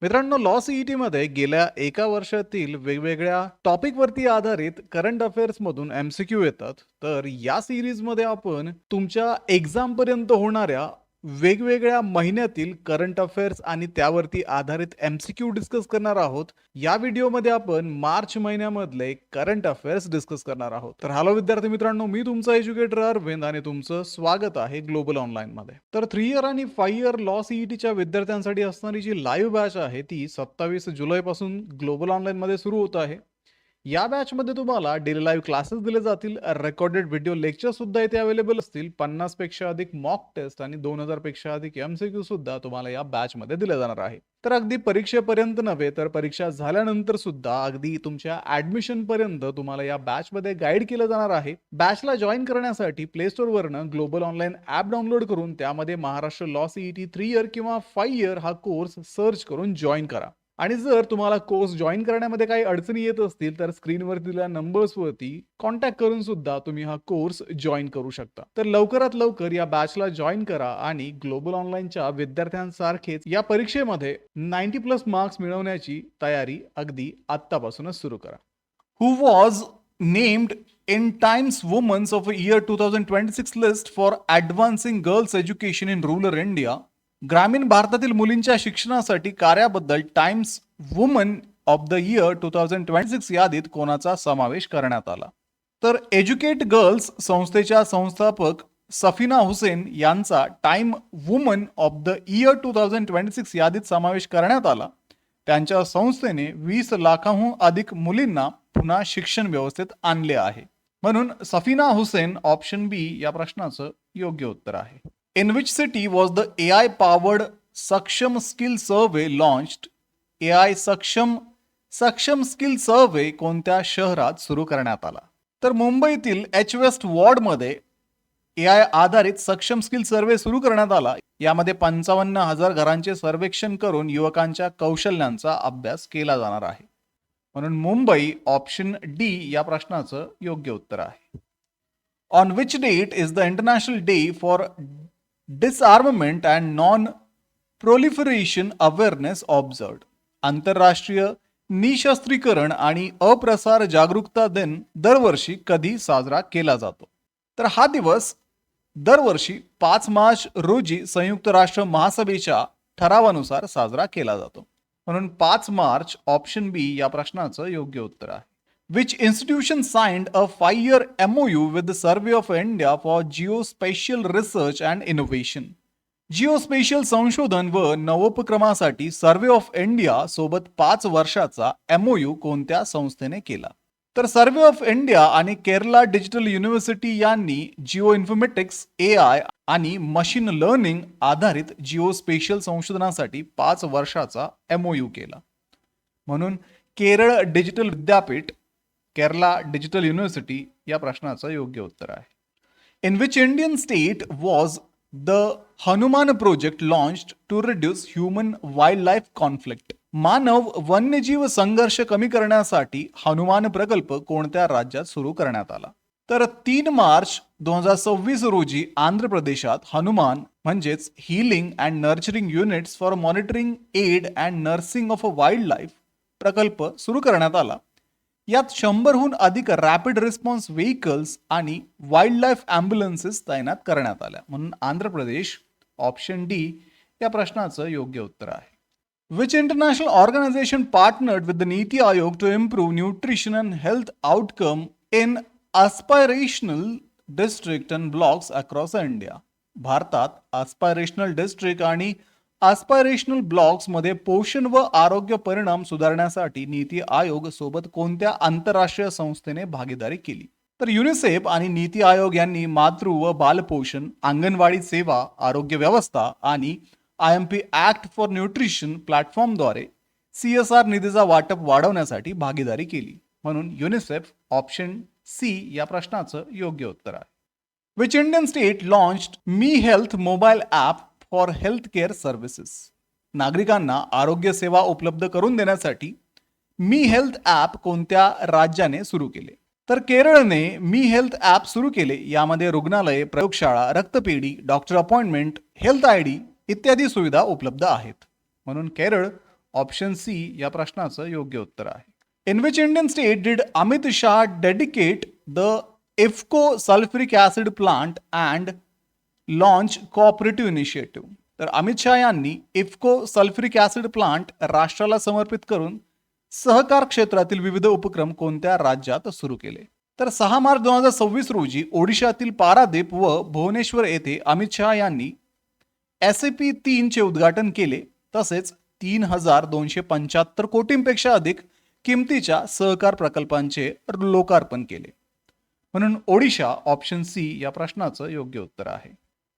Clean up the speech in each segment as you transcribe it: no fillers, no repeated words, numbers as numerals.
मित्रांनो, law CET मध्ये गेल्या एका वर्षातील वेगवेगळ्या टॉपिकवरती आधारित करंट अफेअर्स मधून एमसीक्यू येतात. तर या सिरीज मध्ये आपण तुमच्या एक्झाम पर्यंत होणाऱ्या वेगवेगळ्या महिन्यातील करंट अफेअर्स आणि त्यावरती आधारित एमसीक्यू डिस्कस करणार आहोत. या व्हिडिओमध्ये आपण मार्च महिन्यामधले करंट अफेअर्स डिस्कस करणार आहोत. तर हॅलो विद्यार्थी मित्रांनो, मी तुमचा एज्युकेटर अरविंद आणि तुमचं स्वागत आहे ग्लोबल ऑनलाईन मध्ये. तर 3 इयर आणि 5 इयर लॉ सीईटीच्या विद्यार्थ्यांसाठी असणारी जी लाईव्ह बॅच आहे ती 27 जुलै पासून ग्लोबल ऑनलाईन मध्ये सुरू होत आहे. या बॅच मध्ये तुम्हाला डेली लाईव्ह क्लासेस दिले जातील, रेकॉर्डेड व्हिडिओ लेक्चर सुद्धा इथे अवेलेबल असतील, 50 पेक्षा अधिक मॉक टेस्ट आणि 2000 पेक्षा अधिक एमसीक्यू सुद्धा तुम्हाला या बॅच मध्ये दिले जाणार आहे. तर अगदी परीक्षेपर्यंत नव्हे तर परीक्षा झाल्यानंतर सुद्धा अगदी तुमच्या ऍडमिशन पर्यंत तुम्हाला या बॅच मध्ये गाईड केलं जाणार आहे. बॅचला जॉईन करण्यासाठी प्ले स्टोर वरनं ग्लोबल ऑनलाईन ऍप डाउनलोड करून त्यामध्ये महाराष्ट्र लॉ सीईटी 3 इयर किंवा 5 इयर हा कोर्स सर्च करून जॉईन करा. आणि जर तुम्हाला कोर्स जॉईन करण्यामध्ये काही अडचणी येत असतील तर स्क्रीनवर दिलेल्या नंबर्सवरती कॉन्टॅक्ट करून सुद्धा तुम्ही हा कोर्स जॉईन करू शकता. तर लवकरात लवकर या बॅचला जॉईन करा आणि ग्लोबल ऑनलाईनच्या विद्यार्थ्यांसारखेच या परीक्षेमध्ये 90+ मार्क्स मिळवण्याची तयारी अगदी आत्तापासूनच सुरू करा. Who was named in Times Women's of Year 2026 list for advancing girls education in rural India. ग्रामीण भारतातील मुलींच्या शिक्षणासाठी कार्याबद्दल times woman of the year 2026 यादीत कोणाचा समावेश करण्यात आला? तर एज्युकेट गर्ल्स संस्थेच्या संस्थापक सफिना हुसेन यांचा time woman of the year 2026 यादीत समावेश करण्यात आला. त्यांच्या संस्थेने 20 लाखांहून अधिक मुलींना पुन्हा शिक्षण व्यवस्थेत आणले आहे. म्हणून सफिना हुसेन ऑप्शन बी या प्रश्नाचं योग्य उत्तर आहे. In which city was the AI powered Saksham Skill Survey launched? AI सक्षम स्किल सर्वे कोणत्या शहरात सुरू करण्यात आला? तर मुंबईतील एच वेस्ट वॉर्डमध्ये AI आधारित सक्षम स्किल सर्वे सुरू करण्यात आला. यामध्ये 55,000 घरांचे सर्वेक्षण करून युवकांच्या कौशल्यांचा अभ्यास केला जाणार आहे. म्हणून मुंबई ऑप्शन डी या प्रश्नाचं योग्य उत्तर आहे. On which date is the international day for disarmament and non proliferation awareness observed? आंतरराष्ट्रीय निशस्त्रीकरण आणि अप्रसार जागरूकता दिन दरवर्षी कधी साजरा केला जातो? तर हा दिवस दरवर्षी 5 मार्च रोजी संयुक्त राष्ट्र महासभेच्या ठरावानुसार साजरा केला जातो. म्हणून 5 मार्च ऑप्शन बी या प्रश्नाचं योग्य उत्तर आहे. Which institution signed a 5-year MOU with the Survey of India for Geospatial Research and Innovation? जिओस्पेशियल संशोधन व नवोपक्रमासाठी सर्वे ऑफ इंडिया सोबत 5 वर्षाचा MOU कोणत्या संस्थेने केला? तर सर्वे ऑफ इंडिया आणि केरला डिजिटल युनिव्हर्सिटी यांनी जिओ इन्फॉर्मेटिक्स, AI आणि मशीन लर्निंग आधारित जिओस्पेशियल संशोधनासाठी 5 वर्षाचा MOU केला. म्हणून केरळ डिजिटल विद्यापीठ, केरला डिजिटल युनिव्हर्सिटी या प्रश्नाचं योग्य उत्तर आहे. In which Indian state was the Hanuman project launched to reduce human wildlife conflict? मानव वन्यजीव संघर्ष कमी करण्यासाठी हनुमान प्रकल्प कोणत्या राज्यात सुरू करण्यात आला? तर 3 मार्च 2026 रोजी आंध्र प्रदेशात हनुमान म्हणजेच healing and nurturing units for monitoring aid and nursing of a wild life प्रकल्प सुरू करण्यात आला. यात 100हून अधिक रॅपिड रिस्पॉन्स व्हेकल्स आणि वाईल्ड लाईफ ॲम्ब्युलन्सेस तैनात करण्यात आल्या. म्हणून आंध्र प्रदेश ऑप्शन डी या प्रश्नाचं योग्य उत्तर आहे. Which international organisation partnered with the NITI Aayog to improve nutrition and health outcome in aspirational district and blocks across India? भारतात aspirational district आणि aspirational blocks मध्ये पोषण व आरोग्य परिणाम सुधारण्यासाठी नीती आयोग सोबत कोणत्या आंतरराष्ट्रीय संस्थेने भागीदारी केली? तर युनिसेफ आणि नीती आयोग यांनी मातृ व बालपोषण, अंगणवाडी सेवा, आरोग्य व्यवस्था आणि IMP ऍक्ट फॉर न्यूट्रिशन प्लॅटफॉर्मद्वारे CSR निधीचा वाटप वाढवण्यासाठी भागीदारी केली. म्हणून युनिसेफ ऑप्शन सी या प्रश्नाचं योग्य उत्तर आहे. Which Indian state launched me health mobile app for health care services? नागरिकांना आरोग्य सेवा उपलब्ध करून देण्यासाठी मी हेल्थ ॲप कोणत्या राज्याने सुरू केले? तर केरळने मी हेल्थ ॲप सुरू केले. यामध्ये रुग्णालय, प्रयोगशाळा, रक्तपेढी, डॉक्टर अपॉइंटमेंट, हेल्थ ID इत्यादी सुविधा उपलब्ध आहेत. म्हणून केरळ ऑप्शन सी या प्रश्नाचं योग्य उत्तर आहे. In which Indian state did Amit Shah dedicate the IFFCO sulphuric acid plant and launch cooperative initiative? तर अमित शाह यांनी इफ्को सल्फ्युरिक ऍसिड प्लांट राष्ट्राला समर्पित करून सहकार क्षेत्रातील विविध उपक्रम कोणत्या राज्यात सुरू केले? तर 6 मार्च 2026 रोजी ओडिशातील पारादीप व भुवनेश्वर येथे अमित शाह यांनी SAP 3 चे उद्घाटन केले. तसेच 3,275 कोटींपेक्षा अधिक किमतीच्या सहकार प्रकल्पांचे लोकार्पण केले. म्हणून ओडिशा ऑप्शन सी या प्रश्नाचं योग्य उत्तर आहे.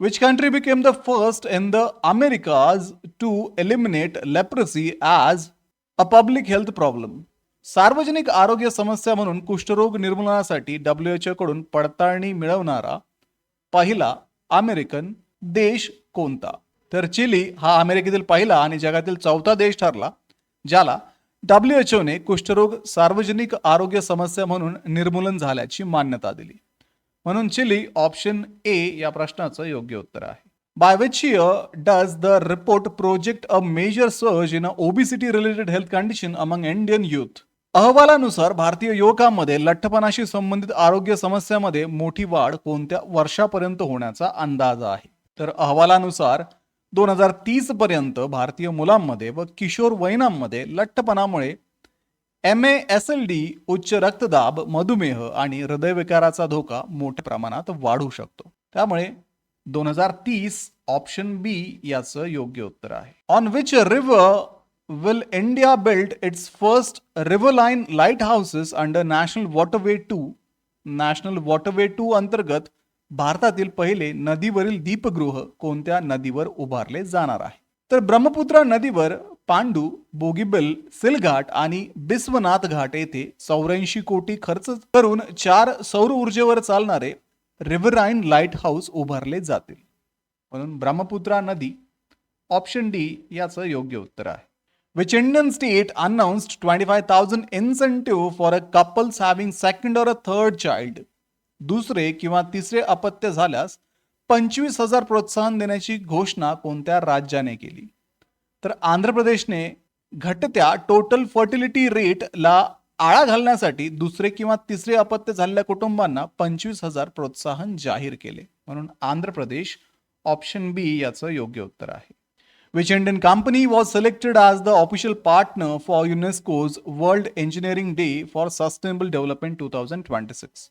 Which country became the first in the Americas to eliminate leprosy as a public health problem? सार्वजनिक आरोग्य समस्या म्हणून कुष्ठरोग निर्मूलनासाठी WHO कडून पडताळणी मिळवणारा पहिला अमेरिकन देश कोणता? तर चिली हा अमेरिकेतील पहिला आणि जगातील 4था देश ठरला ज्याला WHO ने कुष्ठरोग सार्वजनिक आरोग्य समस्या म्हणून निर्मूलन झाल्याची मान्यता दिली. म्हणून चिली ऑप्शन ए या प्रश्नाचं योग्य उत्तर आहे. By which year does the report project a major surge in obesity related health condition among Indian youth? अहवालानुसार भारतीय युवकांमध्ये लठ्ठपणाशी संबंधित आरोग्य समस्यामध्ये मोठी वाढ कोणत्या वर्षापर्यंत होण्याचा अंदाज आहे? तर अहवालानुसार 2030 पर्यंत भारतीय मुलांमध्ये व किशोर वयीनांमध्ये लठ्ठपणामुळे MASLD, उच्च रक्तदाब, मधुमेह आणि हृदयविकाराचा धोका मोठ्या प्रमाणात वाढू शकतो. त्यामुळे 2030 ऑप्शन बी याचं योग्य उत्तर आहे. On which river will India build its first riverline lighthouses under national waterway 2? National waterway 2 अंतर्गत भारतातील पहिले नदीवरील दीपगृह कोणत्या नदीवर उभारले जाणार आहे? तर ब्रह्मपुत्रा नदीवर पांडू, बोगीबिल, सिलघाट आणि बिस्वनाथ घाट येथे 84 कोटी खर्च करून 4 सौर ऊर्जेवर चालणारे रिव्हराईन लाईट हाऊस उभारले जातील. म्हणून ब्रह्मपुत्रा नदी ऑप्शन डी याचं योग्य उत्तर आहे. Which Indian state announced 25,000 incentive for a couples having second और अ थर्ड चाइल्ड? दुसरे किंवा तिसरे अपत्य झाल्यास 25,000 प्रोत्साहन देण्याची घोषणा कोणत्या राज्याने केली? तर आंध्र प्रदेशने घटत्या टोटल फर्टिलिटी रेटला आळा घालण्यासाठी दुसरे किंवा तिसरे अपत्य झालेल्या कुटुंबांना 25,000 प्रोत्साहन जाहीर केले. म्हणून आंध्र प्रदेश ऑप्शन बी याचं योग्य उत्तर आहे. Which Indian company was selected as the official partner for UNESCO's world engineering day for sustainable development 2026?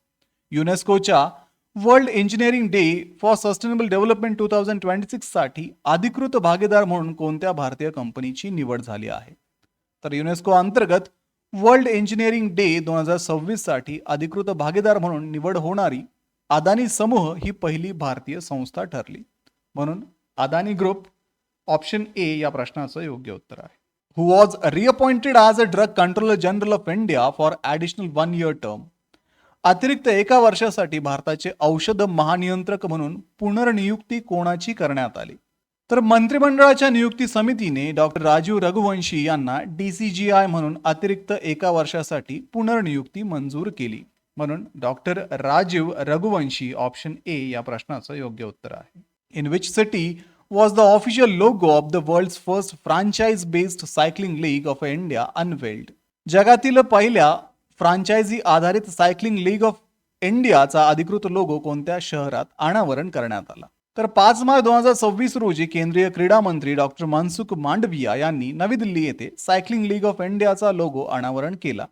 युनेस्कोच्या world engineering day for sustainable development 2026 साठी अधिकृत भागीदार म्हणून कोणत्या भारतीय कंपनीची निवड झाली आहे? तर युनेस्को अंतर्गत वर्ल्ड इंजिनिअरिंग डे 2026 साठी अधिकृत भागीदार म्हणून निवड होणारी अदानी समूह ही पहिली भारतीय संस्था ठरली. म्हणून अदानी ग्रुप ऑप्शन ए या प्रश्नाचं योग्य उत्तर आहे. Who was reappointed as a drug controller general of India for additional 1 year term? अतिरिक्त एका वर्षासाठी भारताचे औषध महानियंत्रक म्हणून पुनर्नियुक्ती कोणाची करण्यात आली? तर मंत्रिमंडळाच्या नियुक्ती समितीने डॉक्टर राजीव रघुवंशी यांना DCGI म्हणून अतिरिक्त एका वर्षासाठी पुनर्नियुक्ती मंजूर केली. म्हणून doctor Rajiv Raghuvanshi option A या प्रश्नाचं योग्य उत्तर आहे. In which city was the official logo of the world's first franchise based cycling league of India unveiled? जगातील पहिल्या फ्रँचायझी आधारित सायकलिंग लीग ऑफ इंडियाचा अधिकृत लोगो कोणत्या शहरात अनावरण करण्यात आला? तर 5 मार्च 2026 रोजी केंद्रीय क्रीडा मंत्री डॉक्टर मनसुख मांडविया यांनी नवी दिल्ली येथे सायकलिंग लीग ऑफ इंडियाचा लोगो अनावरण केला.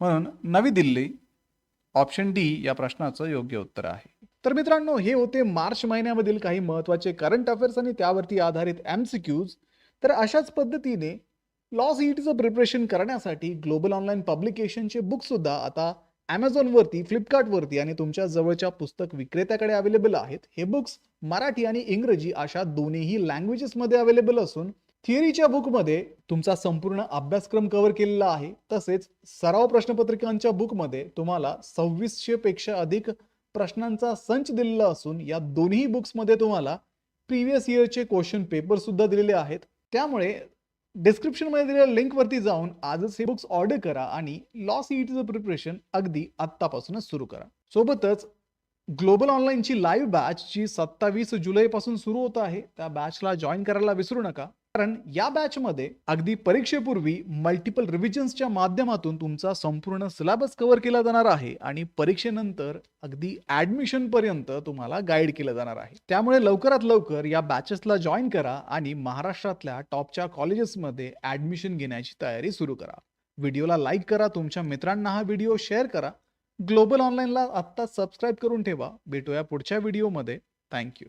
म्हणून नवी दिल्ली ऑप्शन डी या प्रश्नाचं योग्य उत्तर आहे. तर मित्रांनो, हे होते मार्च महिन्यामधील काही महत्त्वाचे करंट अफेअर्स आणि त्यावरती आधारित MCQs. तर अशाच पद्धतीने लॉ सीईटीचं प्रिपरेशन करण्यासाठी ग्लोबल ऑनलाईन पब्लिकेशनचे बुकसुद्धा आता ॲमेझॉनवरती, फ्लिपकार्टवरती आणि तुमच्या जवळच्या पुस्तक विक्रेत्याकडे अवेलेबल आहेत. हे बुक्स मराठी आणि इंग्रजी अशा दोन्हीही लँग्वेजेसमध्ये अवेलेबल असून थिअरीच्या बुकमध्ये तुमचा संपूर्ण अभ्यासक्रम कव्हर केलेला आहे. तसेच सराव प्रश्नपत्रिकांच्या बुकमध्ये तुम्हाला 2600 पेक्षा अधिक प्रश्नांचा संच दिलेला असून या दोन्ही बुक्समध्ये तुम्हाला प्रिव्हियस इयरचे क्वेश्चन पेपर सुद्धा दिलेले आहेत. त्यामुळे डिस्क्रिप्शनमध्ये दिलेल्या लिंकवरती जाऊन आजच हे बुक्स ऑर्डर करा आणि लॉ सीईटीचं प्रिपरेशन अगदी आत्तापासूनच सुरू करा. सोबतच ग्लोबल ऑनलाईनची लाईव्ह बॅच जी 27 जुलैपासून सुरू होत आहे, त्या बॅचला जॉईन करायला विसरू नका. कारण या बॅचमध्ये अगदी परीक्षेपूर्वी मल्टिपल रिव्हिजन्सच्या माध्यमातून तुमचा संपूर्ण सिलेबस कव्हर केला जाणार आहे आणि परीक्षेनंतर अगदी ऍडमिशन पर्यंत तुम्हाला गाईड केलं जाणार आहे. त्यामुळे लवकरात लवकर या बॅचेसला जॉईन करा आणि महाराष्ट्रातल्या टॉपच्या कॉलेजेसमध्ये ऍडमिशन घेण्याची तयारी सुरू करा. व्हिडिओला लाईक करा, तुमच्या मित्रांना हा व्हिडिओ शेअर करा. ग्लोबल ऑनलाईनला आत्ता सबस्क्राईब करून ठेवा. भेटूया पुढच्या व्हिडिओमध्ये. थँक्यू.